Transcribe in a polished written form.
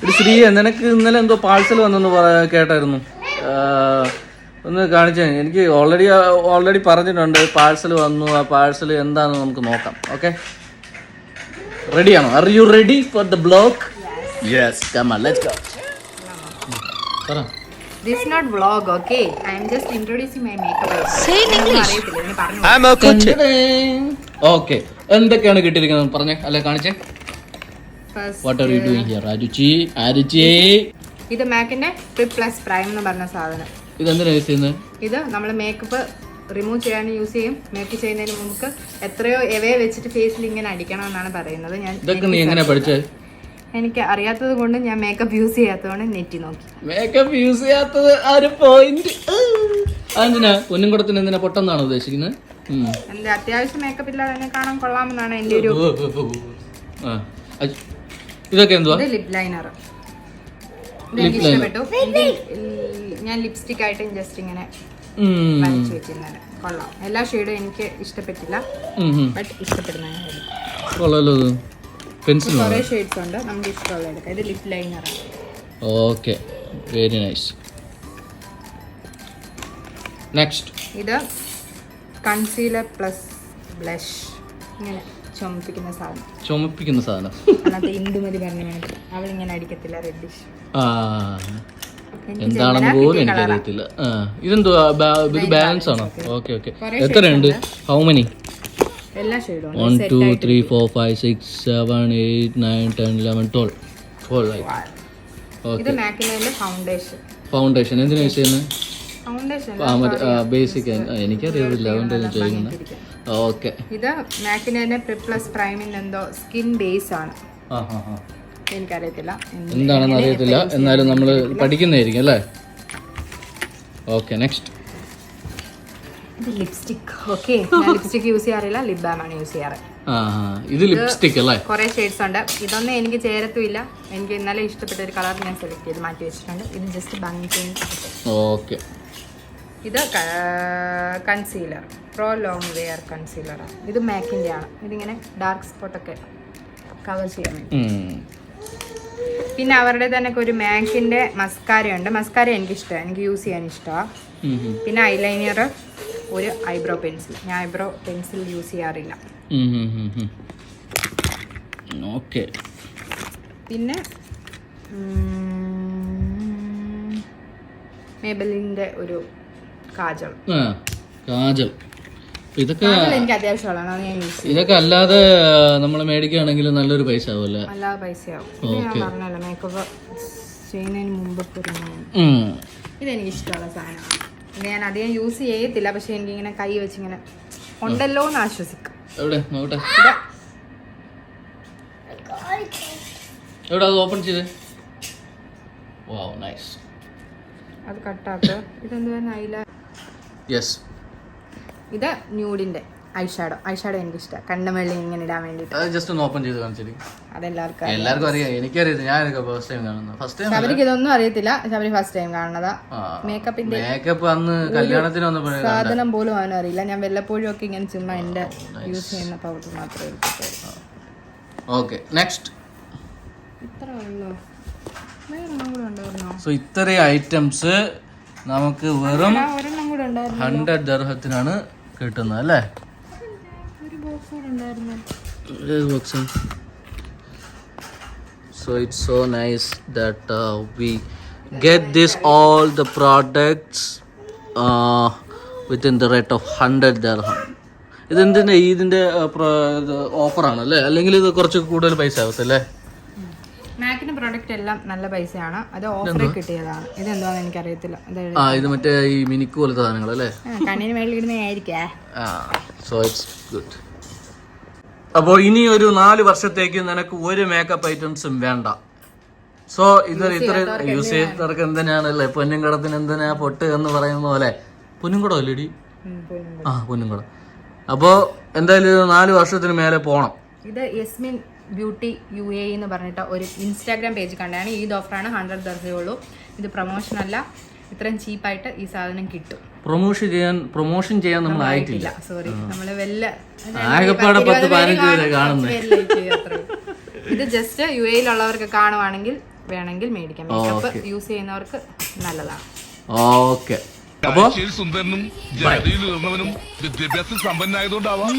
ഒരു ശ്രീ നിനക്ക് ഇന്നലെ എന്തോ പാഴ്സൽ വന്നെന്ന് കേട്ടായിരുന്നു. ഒന്ന് കാണിച്ചേ. എനിക്ക് ഓൾറെഡി പറഞ്ഞിട്ടുണ്ട് പാഴ്സൽ വന്നു. ആ പാഴ്സൽ എന്താണെന്ന് നമുക്ക് നോക്കാം. ഓക്കെ, റെഡിയാണോ? Are you ready for the blog? Yes, come on, let's go. പറ. This is not vlog, okay? I am just introducing my makeup. Say in English. I'm a coach. Okay, എന്തൊക്കെയാണ് കിട്ടിയിരിക്കുന്നത് പറഞ്ഞേ, അല്ലെ കാണിച്ചേ. First, What are you doing here, ആരുചി? ഇത് മാക്കിന്റെ Trip Plus Prime എന്ന് പറഞ്ഞ സാധനം. ഇതെന്തിനാ യൂസ് ചെയ്യുന്നത്? ഇത് നമ്മൾ മേക്കപ്പ് റിമൂവ് ചെയ്യാൻ യൂസ് ചെയ്യും. മേക്ക് ചെയ്യുന്നതിന് മുമ്പ് എത്രയോ എവേ വെച്ചിട്ട് ഫേസിൽ ഇങ്ങനെ അടിക്കണം എന്നാണ് പറയുന്നത്. ഇതൊക്കെ നീ എങ്ങനെ പഠിച്ചേ? എനിക്ക് അറിയാത്തത് കൊണ്ട് ഞാൻ മേക്കപ്പ് യൂസ് ചെയ്യാത്തതുകൊണ്ട് നെറ്റി നോക്കി. മേക്കപ്പ് യൂസ് ചെയ്യാത്തത് ഒരു പോയിന്റ്. അതെന്തിനാ? പൊന്നുംകുടത്തിന് എന്തിനാ പൊട്ടെന്നാണ് ഉദ്ദേശിക്കുന്നത്? എന്റെ അത്യാവശ്യം മേക്കപ്പ് ഇല്ലാതെ തന്നെ കാണാൻ കൊള്ളാമെന്നാണ് എന്റെ ഒരു. ഇതൊക്കെ എന്തുവാ? ഇത് ലിപ് ലൈനർ. എനിക്ക് ഇഷ്ടപ്പെട്ടു. ഞാൻ ലിപ്സ്റ്റിക് ആയിട്ട് ജസ്റ്റ് ഇങ്ങനെ വരച്ചു വെച്ചിരുന്നത്. കൊള്ളാം. എല്ലാ ഷെയ്ഡും എനിക്ക് ഇഷ്ടപ്പെട്ടില്ല, ബട്ട് ഇഷ്ടപ്പെടുന്ന പെൻസിൽ കുറേ ഷെയ്ഡ്സ് ഉണ്ട്, നമുക്ക് ഇഷ്ടമുള്ള എടുക്കാം. ഇത് ലിപ് ലൈനറാണ്. Okay, very nice. നെക്സ്റ്റ് ഇത് കൺസീലർ പ്ലസ് ബ്ലഷ്. ഇങ്ങനെ ചുമപ്പിക്കുന്ന സാധനം. അന്നത്തെ ഇന്ദുമതി പറഞ്ഞ അവളിങ്ങനെ അടിക്കത്തില്ല, റെഡിഷ്. എന്താണെന്ന് പോലും എനിക്കറിയത്തില്ല. ഇതെന്തോ ബാലൻസ് ആണോ? Okay okay. എത്രയുണ്ട്? How many? എല്ലാ ഷെയ്ഡും 1 2 3 4 5 6 7 8 9 10 11 12. ഇത് മാക്കിന്റെ ഫൗണ്ടേഷൻ എന്തിനാ യൂസ് ചെയ്യുന്നത്? ഫൗണ്ടേഷൻ ബേസിക് എനിക്കറിയില്ല, അതുകൊണ്ടാണ് ചോദിക്കുന്നത്. ഓക്കെ. ഇത് മാക്കിന്റെ Trip Plus പ്രൈമിന്റെ എന്തോ സ്കിൻ ബേസ് ആണ്. എനിക്കറിയത്തില്ല എന്താണെന്ന് അറിയത്തില്ല, എന്നാലും നമ്മൾ പഠിക്കുന്നതായിരിക്കും അല്ലേ. Okay, next. ഇത് ലിപ്സ്റ്റിക്. ഓക്കെ, ഞാൻ ലിപ്സ്റ്റിക് യൂസ് ചെയ്യാറില്ല, ലിപ് ബാം ആണ് യൂസ് ചെയ്യാറ്. ഇത് ലിപ്സ്റ്റിക് അല്ലേ? കുറെ ഷെയ്ഡ്സ് ഉണ്ട്. ഇതൊന്നും എനിക്ക് ചേരത്തുമില്ല. എനിക്ക് ഇന്നലെ ഇഷ്ടപ്പെട്ട ഒരു കളർ ഞാൻ സെലക്ട് ചെയ്ത് മാറ്റി വെച്ചിട്ടുണ്ട്. ഇത് ജസ്റ്റ് ഭംഗി ചെയ്യാൻ. ഓക്കെ. ഇത് കൺസീലർ, പ്രോ ലോങ് വെയർ കൺസീലറാണ്. ഇത് മാക്കിന്റെ ആണ്. ഇതിങ്ങനെ ഡാർക്ക് സ്പോട്ടൊക്കെ കവർ ചെയ്യാൻ വേണ്ടി. പിന്നെ അവരുടെ തന്നെ ഒരു മാക്കിന്റെ മസ്കാര ഉണ്ട്. മസ്കാര എനിക്കിഷ്ടമാണ്, എനിക്ക് യൂസ് ചെയ്യാൻ ഇഷ്ടമാണ്. പിന്നെ ഐലൈനർ, ഒരു ഐബ്രോ പെൻസിൽ. ഞാൻ ഐബ്രോ പെൻസിൽ യൂസ് ചെയ്യാറില്ല. ഓക്കെ. പിന്നെ മേബലിന്റെ ഒരു കാജൽ. ഇതൊക്കെ എനിക്ക് അത്യാവശ്യമുള്ളതാണ്, ഞാൻ യൂസ് ചെയ്യും. ഇതൊക്കെ അല്ലാതെ നമ്മൾ മേടിക്കുകയാണെങ്കിൽ നല്ലൊരു പൈസ ആവുമല്ലേ? അല്ലാതെ പൈസയാവും. ഞാൻ പറഞ്ഞല്ലോ, മേക്കപ്പ് ചെയ്യുന്നതിന് മുമ്പ് ഇതെനിക്ക് ഇഷ്ടമുള്ള സാധനമാണ്. ഞാൻ അധികം യൂസ് ചെയ്യത്തില്ല, പക്ഷെ എനിക്കിങ്ങനെ കൈ വെച്ചിങ്ങനെ ഉണ്ടല്ലോ എന്ന് ആശ്വസിക്കും. എവിടെ നോക്കട്ടെ, എവിടെ അത് ഓപ്പൺ ചെയ്ത്. വാവ്, നൈസ്. അത് കട്ടാക്കുക. ഇതെന്തുവാ? ഐല. യെസ്. ഇത് ന്യൂഡിന്റെ ഐഷാഡോ എനിക്ക് ഇഷ്ടമാണ്. കണ്ണുമള്ളി ഇങ്ങനെ ഇടാൻ വേണ്ടിട്ട്. അത് ജസ്റ്റ് ഒന്ന് ഓപ്പൺ ചെയ്ത് കാണിച്ചിട്ട്. അതെല്ലാവർക്കും അറിയാം, എനിക്കറിയത്തില്ല. ഞാനൊക്കെ ഫസ്റ്റ് ടൈം കാണുന്നത്. ശബരിക്ക് ഇതൊന്നും അറിയത്തില്ല. ശബരി ഫസ്റ്റ് ടൈം കാണുന്നതാ. മേക്കപ്പ് അന്ന് കല്യാണത്തിന് വന്നപ്പോൾ സാധനം പോലും അവനും അറിയില്ല. ഞാൻ വല്ലപ്പോഴും ഒക്കെ ഇങ്ങനെ ചുമ്മാ എന്റെ യൂസ് ചെയ്യുന്ന പൗഡർ മാത്രമേ എടുത്തിട്ടുള്ളൂ. Okay, next. ഇത്ര ഉള്ളോ? വേറെണ്ണം കൂടെ ഉണ്ടായിരുന്നോ? സോ ഇത്രയും ഐറ്റംസ് നമുക്ക് വെറും ഒരെണ്ണം കൂടെ ഉണ്ടായിരുന്നു. 100 ദിർഹത്തിനാണ് കിട്ടുന്നത് അല്ലേ? ഒരു ബോക്സ് കൂടെ ഉണ്ടായിരുന്നു. So it's so nice that we get this all the products within the rate of 100 dirham. ഇതെന്തിനാ? ഇതിന്റെ ഓഫറാണ് അല്ലേ? അല്ലെങ്കിൽ ഇത് കുറച്ച് കൂടുതൽ പൈസ ആവത്തല്ലേ? മാക്കിന്റെ പ്രോഡക്റ്റ് എല്ലാം നല്ല പൈസയാണ്. അത് ഓഫറിൽ കിട്ടിയതാണ്. ഇതെന്താണെന്ന് എനിക്കറിയത്തില്ല. ഇത് മറ്റേ ഈ മിനിക്ക് പോലത്തെ സാധനങ്ങൾ അല്ലേ? കണ്ണിന് മേളിൽ ഇടുന്നതായിരിക്കേ. So it's good. അപ്പോൾ ഇനി ഒരു 4 വർഷത്തേക്ക് നിനക്ക് ഒരു മേക്കപ്പ് ഐറ്റംസും വേണ്ട. സോ ഇത് ഇത്ര യൂസ് ചെയ്തവർക്ക് എന്തിനാണല്ലേ പൊന്നുംകുടത്തിന് എന്തിനാ പൊട്ട് എന്ന് പറയുന്ന പോലെ. പൊന്നുംകുടം അല്ലേടി? പൊന്നുംകുടം. അപ്പോൾ എന്തായാലും 4 വർഷത്തിന് മേലെ പോണം. ഇത് യസ്മിൻ ബ്യൂട്ടി UAE എന്ന് പറഞ്ഞിട്ട് ഒരു ഇൻസ്റ്റാഗ്രാം പേജ് കണ്ടാണ്. ഈ ഓഫറാണ്. 100 ദർഹമേ ഉള്ളൂ. ഇത് പ്രൊമോഷൻ അല്ല. ഇത്രയും ചീപ്പായിട്ട് ഈ സാധനം കിട്ടും. പ്രൊമോഷൻ ചെയ്യാൻ നമ്മൾ ആയിട്ടില്ല. സോറി, നമ്മള് വല്ല ആകെപ്പാടെ 10-15 പേരെ കാണുന്നത്. ഇത് ജസ്റ്റ് UAE ഉള്ളവർക്ക് കാണുവാണെങ്കിൽ വേണമെങ്കിൽ മേടിക്കാം. മേക്കപ്പ് യൂസ് ചെയ്യുന്നവർക്ക് നല്ലതാണ്. ഓക്കെ, അപ്പോ സുന്ദരനും ജാതിയിൽ ഉയർന്നവനും വിദ്യാഭ്യാസ സമ്പന്നായതുകൊണ്ടാവാം